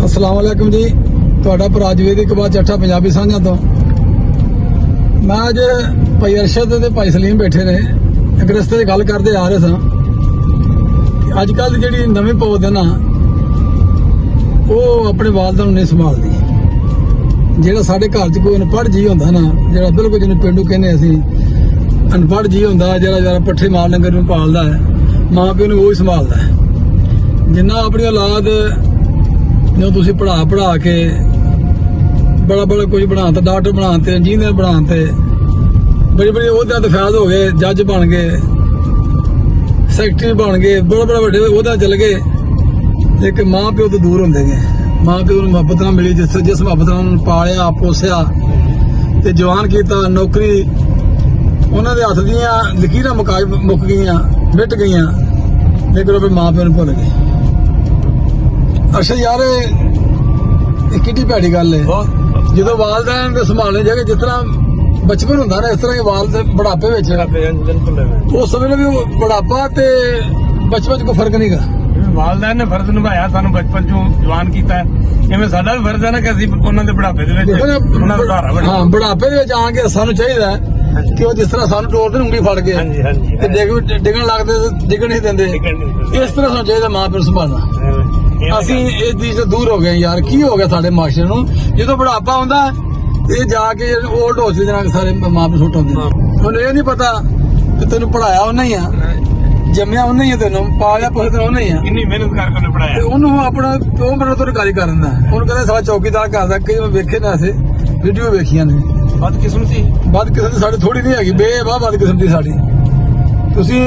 अस्सलाम वालेकुम जी। ਤੁਹਾਡਾ ਭਰਾ ਜਵੇਦ ਬਾਅਦ ਚੱਠਾ ਪੰਜਾਬੀ ਸਾਂਝਾਂ ਤੋਂ ਮੈਂ ਅੱਜ ਭਾਈ ਅਰਸ਼ਦ ਤੇ ਭਾਈ ਸਲੀਮ ਬੈਠੇ ਨੇ ਇੱਕ ਰਸਤੇ 'ਚ ਗੱਲ ਕਰਦੇ ਆ ਰਹੇ ਸਾਂ ਕਿ ਅੱਜ ਕੱਲ ਜਿਹੜੀ ਨਵੀਂ ਪੌਦ ਹੈ ਨਾ ਉਹ ਆਪਣੇ ਵਾਲਦਾਂ ਨੂੰ ਨਹੀਂ ਸੰਭਾਲਦੀ। ਜਿਹੜਾ ਸਾਡੇ ਘਰ 'ਚ ਕੋਈ ਅਨਪੜ੍ਹ ਜੀ ਹੁੰਦਾ ਨਾ, ਜਿਹੜਾ ਬਿਲਕੁਲ ਜਿਹਨੂੰ ਪਿੰਡੂ ਕਹਿੰਦੇ ਅਸੀਂ, ਅਨਪੜ੍ਹ ਜੀ ਹੁੰਦਾ ਜਿਹੜਾ ਪੱਠੇ ਮਾਲ ਡੰਗਰ ਨੂੰ ਪਾਲਦਾ ਹੈ, ਮਾਂ ਪਿਓ ਨੂੰ ਉਹ ਹੀ ਸੰਭਾਲਦਾ ਹੈ। ਜਿੰਨਾ ਆਪਣੀ ਔਲਾਦ जो तुसी पढ़ा के बड़ा कुछ बनाते, डॉक्टर बनाते, इंजीनियर बनाते, बड़ी ओहदे ते फैज हो गए, जज बन गए, सैकटरी बन गए, बड़े बड़े ओहदे चल गए, लेकिन मां प्यो तो दूर होंदे गए। मां प्यो नूं मुहब्बत नाल मिली, जिस मुहब्बत नाल उन्होंने पालिया पोसिया ते जवान किया, नौकरी उन्हां दे हत्थ दीयां लकीरां मुक गईयां, मिट गईयां, लेकिन वो मां प्यो नूं भुल गए। अरशद यार किड्डी भैड़ी गल है, जो वालदैन के संभालने जगह जिस तरह बचपन होंदा ना, इस तरह वालद बुढ़ापे उस समय भी बुढ़ापा ते बचपन कोई फर्क नहीं गा। वालदैन ने फर्ज निभाया, सानू बचपन चों जवान कीता, इवें साडा भी फर्ज है ना कि असीं उन्हां दे बुढ़ापे दे विच उन्हां दा सहारा बणीए। हां, बुढ़ापे दे विच आ के सानू चाहिदा कि वो जिस तरह सानू टोर दे उंगली फड़ के डिगण लगदे डिगण नहीं दिंदे, इस तरह सानू चाहिदा मां प्यो संभालना। ਅਸੀਂ ਇਸ ਚੀਜ਼ ਤੋਂ ਦੂਰ ਹੋ ਗਏ ਯਾਰ। ਕੀ ਹੋ ਗਿਆ ਸਾਡੇ ਮਾਸਟਰ ਨੂੰ? ਜਦੋਂ ਬੁਢਾਪਾ ਆਉਂਦਾ ਇਹ ਜਾ ਕੇ ਓਲਡ ਹਾਊਸ ਦੇ ਨਾਲ ਸਾਰੇ ਮਾਂ ਪਿਓ ਸੁੱਟ ਆਉਂਦੇ। ਹੁਣ ਇਹ ਨਹੀਂ ਪਤਾ ਕਿ ਤੈਨੂੰ ਪੜਾਇਆ ਉਹਨੇ ਹੀ ਆ, ਜੰਮਿਆ ਉਹਨੇ ਹੀ ਆ, ਤੈਨੂੰ ਪਾਲਿਆ ਪੋਸਿਆ ਉਹਨੇ ਹੀ ਆ, ਕਿੰਨੀ ਮਿਹਨਤ ਕਰਕੇ ਉਹਨੇ ਪੜਾਇਆ। ਉਹਨੂੰ ਆਪਣਾ ਪਿਓ ਮਰਨ ਤੋਂ ਇਨਕਾਰੀ ਕਰ ਦਿੰਦਾ। ਉਹਨੂੰ ਕਹਿੰਦਾ ਸਾਲਾ ਚੌਕੀਦਾਰ ਕਰਦਾ। ਕਈ ਮੈਂ ਵੇਖੇ ਨਾ ਐਸੇ ਵੀਡੀਓ ਵੇਖੀਆਂ ਨੇ। ਬਦਕਿਸਮਤੀ ਸਾਡੀ ਥੋੜੀ ਨਹੀਂ ਹੈਗੀ, ਬੇਵਾਹ ਬਦਕਿਸਮਤੀ ਸਾਡੀ। ਤੁਸੀਂ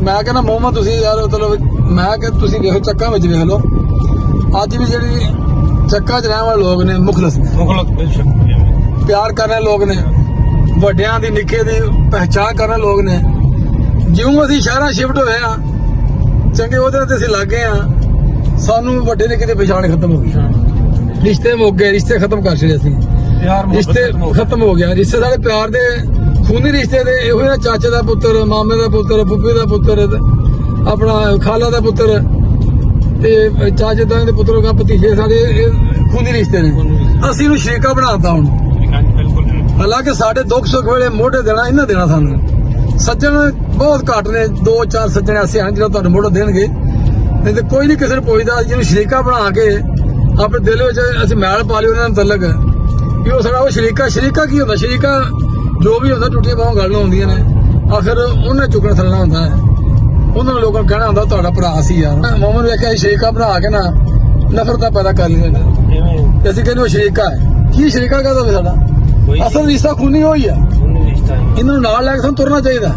ਮੈਂ ਕਹਿੰਦਾ ਮੁਹੰਮਦ ਤੁਸੀਂ ਯਾਰ ਮਤਲਬ ਮੈਂ ਕਿ ਤੁਸੀਂ ਵੇਖੋ ਚੱਕਾਂ ਵਿੱਚ ਵੇਖ ਲਓ, ਅੱਜ ਵੀ ਜਿਹੜੀ ਚੱਕਾਂ 'ਚ ਰਹਿਣ ਵਾਲੇ ਲੋਕ ਨੇ ਮੁਖਲਸ ਨੇ, ਪਿਆਰ ਕਰਨ ਵਾਲੇ ਲੋਕ ਨੇ, ਵੱਡਿਆਂ ਦੀ ਨਿੱਕੇ ਦੀ ਪਹਿਚਾਣ ਕਰਨ ਵਾਲੇ ਲੋਕ ਨੇ। ਜਿਉਂ ਅਸੀਂ ਸ਼ਹਿਰਾਂ ਸ਼ਿਫਟ ਹੋਏ ਆ, ਚੰਗੇ ਉਹਦੇ ਤੇ ਅਸੀਂ ਲੱਗ ਗਏ ਆ, ਸਾਨੂੰ ਵੱਡੇ ਨਿੱਕੇ ਦੀ ਪਛਾਣ ਖਤਮ ਹੋ ਗਈ। ਰਿਸ਼ਤੇ ਮੁੱਕ ਗਏ, ਰਿਸ਼ਤੇ ਖਤਮ ਕਰ ਛੱਡੇ ਅਸੀਂ, ਰਿਸ਼ਤੇ ਖਤਮ ਹੋ ਗਿਆ। ਰਿਸ਼ਤੇ ਸਾਡੇ ਪਿਆਰ ਦੇ ਖੂਨੀ ਰਿਸ਼ਤੇ ਦੇ ਇਹੋ ਜਿਹੇ ਚਾਚੇ ਦਾ ਪੁੱਤਰ, ਮਾਮੇ ਦਾ ਪੁੱਤਰ, ਫੁੱਫੇ ਦਾ ਪੁੱਤਰ, ਆਪਣਾ ਖਾਲਾ ਦਾ ਪੁੱਤਰ ਤੇ ਚਾਚੇ ਦਾ ਦੇ ਪੁੱਤਰ ਦਾ ਭਤੀਜੇ, ਸਾਡੇ ਖੂਨੀ ਰਿਸ਼ਤੇ ਨੇ। ਅਸੀਂ ਇਹਨੂੰ ਸ਼ਰੀਕਾ ਬਣਾਤਾ ਹੁਣ। ਹਾਲਾਂਕਿ ਸਾਡੇ ਦੁੱਖ ਸੁੱਖ ਵੇਲੇ ਮੋਢੇ ਦੇਣਾ ਇਹਨਾਂ ਦੇਣਾ ਸਾਨੂੰ। ਸੱਜਣ ਬਹੁਤ ਘੱਟ ਨੇ, 2-4 ਸੱਜਣ ਐਸੇ ਹਨ ਜਿਹੜਾ ਤੁਹਾਨੂੰ ਮੋਢਾ ਦੇਣਗੇ, ਨਹੀਂ ਤੇ ਕੋਈ ਨਹੀਂ ਕਿਸੇ ਨੂੰ ਪੁੱਛਦਾ। ਜਿਹਨੂੰ ਸ਼ਰੀਕਾ ਬਣਾ ਕੇ ਆਪਣੇ ਦਿਲ ਵਿੱਚ ਅਸੀਂ ਮੈਲ ਪਾ ਲਈ ਉਹਨਾਂ ਨੂੰ ਤਲਕ ਵੀ ਉਹ ਸਾਡਾ ਉਹ ਸ਼ਰੀਕਾ ਕੀ ਹੁੰਦਾ? ਸ਼ਰੀਕਾ ਜੋ ਵੀ ਹੁੰਦਾ ਟੁੱਟੀਆਂ ਬਾਹਾਂ ਗੱਲ ਹੁੰਦੀਆਂ ਨੇ, ਆਖਰ ਉਹਨੇ ਚੁੱਕਣਾ ਥੱਲਣਾ ਹੁੰਦਾ ਹੈ। ਉਹਨਾਂ ਨੂੰ ਲੋਕਾਂ ਨੂੰ ਕਹਿਣਾ ਹੁੰਦਾ ਤੁਹਾਡਾ ਭਰਾ ਸੀ ਯਾਰ। ਮੋਮਨ ਵੇਖਿਆ ਸ਼ਰੀਕਾ ਬਣਾ ਕੇ ਨਾ ਨਫ਼ਰਤਾਂ ਪੈਦਾ ਕਰ ਲਈਆਂ ਨੇ, ਤੇ ਅਸੀਂ ਕਹਿੰਦੇ ਉਹ ਸ਼ਰੀਕਾ ਹੈ। ਕੀ ਸ਼ਰੀਕਾ ਕਹਦਾ ਵੀ ਸਾਡਾ ਅਸਲ ਰਿਸ਼ਤਾ ਖੂਨੀ ਹੋਈ ਆ। ਇਹਨਾਂ ਨੂੰ ਨਾਲ ਲੈ ਕੇ ਸਾਨੂੰ ਤੁਰਨਾ ਚਾਹੀਦਾ।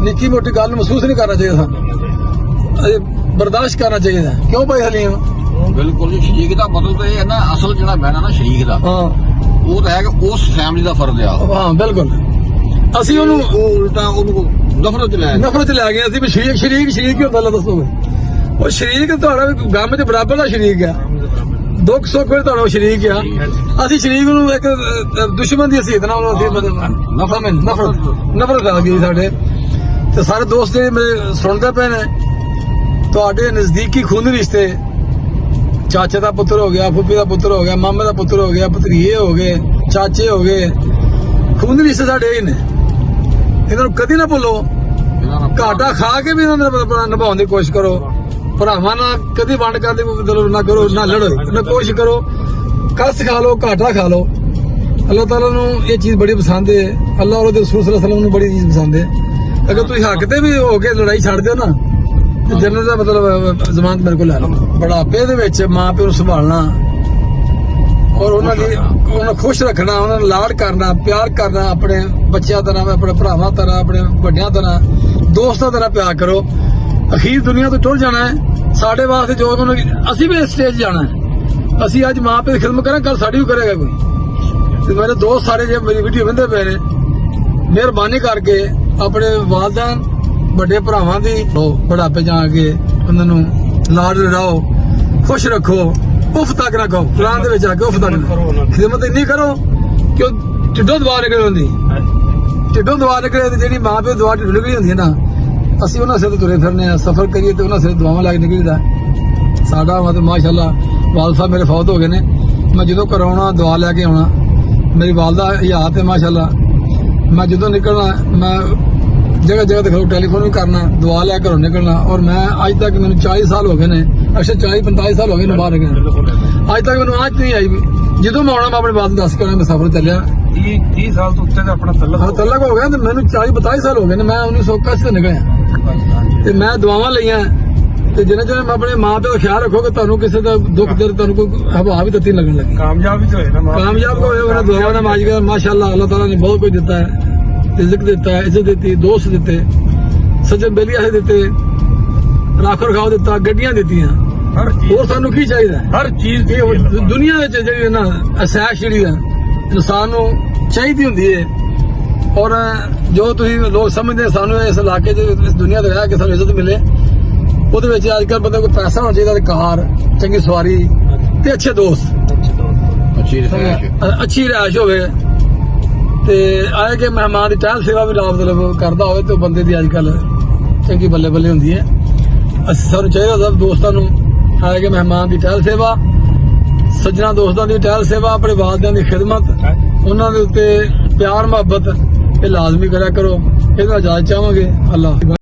ਨਿੱਕੀ ਮੋਟੀ ਗੱਲ ਨੂੰ ਮਹਿਸੂਸ ਨਹੀਂ ਕਰਨਾ ਚਾਹੀਦਾ, ਸਾਨੂੰ ਬਰਦਾਸ਼ਤ ਕਰਨਾ ਚਾਹੀਦਾ। ਕਿਉਂ ਭਾਈ ਹਲੀਮ? ਬਿਲਕੁਲ ਜੀ। ਸ਼ਰੀਕ ਦਾ ਮਤਲਬ ਇਹ ਹੈ ਨਾ, ਅਸਲ ਜਿਹੜਾ ਬਹਿਣਾ ਨਾ ਸ਼ਰੀਕ ਦਾ, ਹਾਂ ਉਹ ਤਾਂ ਹੈ ਕਿ ਉਸ ਫੈਮਿਲੀ ਦਾ ਫਰਜ਼ ਆ। ਹਾਂ ਬਿਲਕੁਲ। ਅਸੀਂ ਉਹਨੂੰ ਉਲਟਾ ਉਹਨੂੰ ਨਫ਼ਰਤ ਲੈ ਗਏ ਅਸੀਂ ਵੀ ਸ਼ਰੀਕ ਹੀ ਹੁੰਦਾ। ਲੈ ਦੱਸੋ, ਉਹ ਸ਼ਰੀਕ ਤੁਹਾਡਾ ਗਮ ਚ ਬਰਾਬਰ ਦਾ ਸ਼ਰੀਕ ਆ, ਦੁੱਖ ਸੁੱਖ ਵਿੱਚ ਤੁਹਾਡਾ ਸ਼ਰੀਕ ਆ। ਅਸੀਂ ਸ਼ਰੀਕ ਨੂੰ ਇੱਕ ਦੁਸ਼ਮਣ ਦੀ ਹਸੀਅਤ ਨਾਲ ਨਫ਼ਰਤ ਆ ਗਈ ਸਾਡੇ। ਤੇ ਸਾਰੇ ਦੋਸਤ ਜਿਹੜੇ ਮੇਰੇ ਸੁਣਦੇ ਪਏ ਨੇ, ਤੁਹਾਡੇ ਨਜ਼ਦੀਕੀ ਖੂਨੀ ਰਿਸ਼ਤੇ, ਚਾਚੇ ਦਾ ਪੁੱਤਰ ਹੋ ਗਿਆ, ਫੁੱਫੀ ਦਾ ਪੁੱਤਰ ਹੋ ਗਿਆ, ਮਾਮੇ ਦਾ ਪੁੱਤਰ ਹੋ ਗਿਆ, ਭਤਰੀਏ ਹੋ ਗਏ, ਚਾਚੇ ਹੋ ਗਏ, ਖੂਨੀ ਰਿਸ਼ਤੇ ਸਾਡੇ ਇਹ ਨੇ। ਇਹਨਾਂ ਨੂੰ ਕਦੀ ਨਾ ਭੁੱਲੋ। ਘਾਟਾ ਖਾ ਕੇ ਵੀ ਇਹਨਾਂ ਨੂੰ ਨਿਭਾਉਣ ਦੀ ਕੋਸ਼ਿਸ਼ ਕਰੋ। ਭਰਾਵਾਂ ਨਾਲ ਕਦੀ ਵੰਡ ਕਰਨ ਦੀ ਨਾ ਕਰੋ, ਨਾ ਲੜੋ, ਨਾ ਕੋਸ਼ਿਸ਼ ਕਰੋ। ਕਸ ਖਾ ਲਓ, ਘਾਟਾ ਖਾ ਲਓ। ਅੱਲਾਹ ਤਾਲਾ ਨੂੰ ਇਹ ਚੀਜ਼ ਬੜੀ ਪਸੰਦ ਹੈ। ਅੱਲਾਹ ਔਰ ਉਹਦੇ ਰਸੂਲ ਸੱਲੱਲਾਹੁ ਅਲੈਹਿ ਵਸੱਲਮ ਨੂੰ ਬੜੀ ਚੀਜ਼ ਪਸੰਦ ਹੈ। ਅਗਰ ਤੁਸੀਂ ਹੱਕ ਤੇ ਵੀ ਹੋ ਕੇ ਲੜਾਈ ਛੱਡ ਦਿਓ ਨਾ, ਜੰਨਤ ਦਾ ਮਤਲਬ ਜ਼ਮਾਨਤ ਮੇਰੇ ਕੋਲ ਲੈ ਲਓ। ਬੁਢਾਪੇ ਦੇ ਵਿੱਚ ਮਾਂ ਪਿਓ ਨੂੰ ਸੰਭਾਲਣਾ ਔਰ ਉਹਨਾਂ ਨੂੰ ਖੁਸ਼ ਰੱਖਣਾ, ਉਹਨਾਂ ਨੂੰ ਲਾਡ ਕਰਨਾ, ਪਿਆਰ ਕਰਨਾ, ਆਪਣੇ ਬੱਚਿਆਂ ਤਰ੍ਹਾਂ, ਆਪਣੇ ਭਰਾਵਾਂ ਤਰ੍ਹਾਂ, ਆਪਣੇ ਵੱਡਿਆਂ ਤਰ੍ਹਾਂ, ਦੋਸਤਾਂ ਤਰ੍ਹਾਂ ਪਿਆਰ ਕਰੋ। ਅਖੀਰ ਦੁਨੀਆ ਤੋਂ ਟੁੱਟ ਜਾਣਾ ਹੈ। ਸਾਡੇ ਵਾਸਤੇ ਜੋ ਅਸੀਂ ਵੀ ਇਸ ਸਟੇਜ ਜਾਣਾ ਹੈ। ਅਸੀਂ ਅੱਜ ਮਾਂ ਪਿਓ ਦੀ ਖਿਦਮਤ ਕਰਾਂਗੇ, ਕੱਲ ਸਾਡੀ ਵੀ ਕਰੇਗਾ ਕੋਈ। ਤੇ ਮੇਰੇ ਦੋਸਤ ਸਾਰੇ ਜੇ ਮੇਰੀ ਵੀਡੀਓ ਵੇਖਦੇ ਪਏ ਨੇ, ਮਿਹਰਬਾਨੀ ਕਰਕੇ ਆਪਣੇ ਵਾਲਿदैन ਵੱਡੇ ਭਰਾਵਾਂ ਦੀ ਬੁਢਾਪੇ ਜਾ ਕੇ ਉਹਨਾਂ ਨੂੰ ਲਾਡ ਲੜਾਓ, ਖੁਸ਼ ਰੱਖੋ। ਉਫ ਤੱਕ ਨਾ ਕਹੋ, ਕੁਰਾਨ ਦੇ ਵਿੱਚ ਆ ਕੇ ਉਫ ਤੱਕ ਨਾ ਖਿਦਮਤ ਇੰਨੀ ਕਰੋ ਕਿ ਉਹ ਢਿੱਡੋਂ ਦੁਆ ਨਿਕਲ ਹੁੰਦੀ, ਢਿੱਡੋਂ ਦੁਆ ਨਿਕਲੇ। ਤੇ ਜਿਹੜੀ ਮਾਂ ਪਿਓ ਦੁਆ ਢਿੱਡੋਂ ਨਿਕਲੀ ਹੁੰਦੀ ਹੈ ਨਾ, ਅਸੀਂ ਉਹਨਾਂ ਸਿਰ ਤੁਰੇ ਫਿਰਨੇ ਆ। ਸਫਰ ਕਰੀਏ ਤੇ ਉਹਨਾਂ ਸਿਰ ਦੁਆਵਾਂ ਲੈ ਕੇ ਨਿਕਲੀਦਾ। ਸਾਡਾ ਮਤਲਬ ਮਾਸ਼ਾਅੱਲਾ ਵਾਲ ਸਾਹਿਬ ਮੇਰੇ ਫੌਤ ਹੋ ਗਏ ਨੇ। ਮੈਂ ਜਦੋਂ ਕਰਾਉਣਾ ਦਵਾ ਲੈ ਕੇ ਆਉਣਾ, ਮੇਰੀ ਵਾਲਦਾ ਹਯਾਤ ਹੈ ਮਾਸ਼ਾਅੱਲਾ। ਮੈਂ ਜਦੋਂ ਨਿਕਲਣਾ ਮੈਂ ਜਗ੍ਹਾ ਜਗ੍ਹਾ ਤੇ ਟੈਲੀਫੋਨ ਵੀ ਕਰਨਾ, ਦਵਾ ਲੈ ਘਰੋਂ ਨਿਕਲਣਾ। ਔਰ ਮੈਂ ਅੱਜ ਤੱਕ ਮੈਨੂੰ 40 ਸਾਲ ਹੋ ਗਏ ਨੇ, ਅੱਛਾ 40-45 ਸਾਲ ਹੋ ਗਏ ਨੇ ਬਾਹਰ ਗਏ, ਅੱਜ ਤੱਕ ਮੈਨੂੰ ਆਜ ਨਹੀਂ ਆਈ ਵੀ। ਜਦੋਂ ਮੈਂ ਆਉਣਾ ਮੈਂ ਆਪਣੇ ਬਾਤ ਨੂੰ ਦੱਸ ਕੇ ਆਉਣਾ ਮੈਂ ਸਫ਼ਰ ਚੱਲਿਆ। 30 ਸਾਲ ਤੋਂ ਉੱਤੇ ਦਾ ਆਪਣਾ ਤਲਕ ਹੋ ਗਿਆ ਤੇ ਮੈਨੂੰ 40-42 ਸਾਲ ਹੋ ਗਏ ਨੇ। ਮੈਂ 1981 ਤੋਂ ਨਿਕਲਿਆ ਤੇ ਮੈਂ ਦੁਆਵਾਂ ਲਈਆਂ ਤੇ ਜਿੰਨੇ ਜਿਹਨੇ ਮੈਂ ਆਪਣੇ ਮਾਂ ਪਿਓ ਦਾ ਖਿਆਲ ਰੱਖੋਗੇ, ਤੁਹਾਨੂੰ ਕਿਸੇ ਦਾ ਦੁੱਖ ਦਰਦ ਤੁਹਾਨੂੰ ਕੋਈ ਹਵਾ ਵੀ ਦਿੱਤੀ ਲੱਗਣ ਲੱਗੀ। ਕਾਮਯਾਬ ਵੀ ਤਾਂ ਹੋਏ ਨਾ, ਕਾਮਯਾਬ ਹੋਏ ਉਹਨਾਂ ਦੁਆਵਾਂ ਨਾਲ ਮਾਜ ਗਿਆ ਮਾਸ਼ਾਅੱਲਾ। ਅੱਲਾਹ ਤਾਲਾ ਨੇ ਬਹੁਤ ਕੁਝ ਦਿੱਤਾ ਹੈ, ਰਿਜ਼ਕ ਦਿੱਤਾ ਹੈ, ਇੱਜ਼ਤ ਦਿੱਤੀ, ਦੋਸਤ ਦਿੱਤੇ, ਸੱਜਣ ਬੇਲੀਆਂ ਦਿੱਤੇ, ਰੱਖ ਰਖਾਓ ਦਿੱਤਾ, ਗੱਡੀਆਂ ਦਿੱਤੀਆਂ। ਹਰ ਚੀਜ਼, ਹੋਰ ਸਾਨੂੰ ਕੀ ਚਾਹੀਦਾ? ਹਰ ਚੀਜ਼ ਇਹ ਦੁਨੀਆ ਵਿੱਚ ਜਿਹੜੀ ਹੈ ਨਾ ਅਸੈਸ਼ ਜਿਹੜੀ ਹੈ ਇਨਸਾਨ ਨੂੰ ਚਾਹੀਦੀ ਹੁੰਦੀ ਹੈ। ਔਰ ਜੋ ਤੁਸੀਂ ਲੋਕ ਸਮਝਦੇ ਸਾਨੂੰ ਇਸ ਇਲਾਕੇ 'ਚ ਇਸ ਦੁਨੀਆ ਤੇ ਰਹਿ ਕੇ ਸਾਨੂੰ ਇੱਜ਼ਤ ਮਿਲੇ, ਉਹਦੇ ਵਿੱਚ ਅੱਜ ਕੱਲ੍ਹ ਬੰਦੇ ਕੋਲ ਪੈਸਾ ਹੋਣਾ ਚਾਹੀਦਾ, ਤੇ ਕਾਰ, ਚੰਗੀ ਸਵਾਰੀ ਤੇ ਅੱਛੇ ਦੋਸਤ, ਅੱਛੀ ਰਿਹਾਇਸ਼ ਹੋਵੇ ਤੇ ਆਏ ਕਿ ਮਹਿਮਾਨ ਦੀ ਟਹਿਲ ਸੇਵਾ ਵੀ ਲਾਭ ਮਤਲਬ ਕਰਦਾ ਹੋਵੇ ਤੇ ਉਹ ਬੰਦੇ ਦੀ ਅੱਜ ਕੱਲ੍ਹ ਚੰਗੀ ਬੱਲੇ ਬੱਲੇ ਹੁੰਦੀ ਹੈ। ਅਸੀਂ ਸਾਨੂੰ ਚਾਹੀਦਾ ਸਭ ਦੋਸਤਾਂ ਨੂੰ ਆਏ ਕਿ ਮਹਿਮਾਨ ਦੀ ਟਹਿਲ ਸੇਵਾ, ਸੱਜਣਾ ਦੋਸਤਾਂ ਦੀ ਟਹਿਲ ਸੇਵਾ, ਆਪਣੇ ਵਾਲਿਆਂ ਦੀ ਖਿਦਮਤ, ਉਹਨਾਂ ਦੇ ਉੱਤੇ ਪਿਆਰ ਮੁਹੱਬਤ ਇਹ ਲਾਜ਼ਮੀ ਕਰਿਆ ਕਰੋ। ਇਹਦਾ ਇਜਾਜ਼ਤ ਚਾਹਾਂਗੇ। ਅੱਲਾਹ।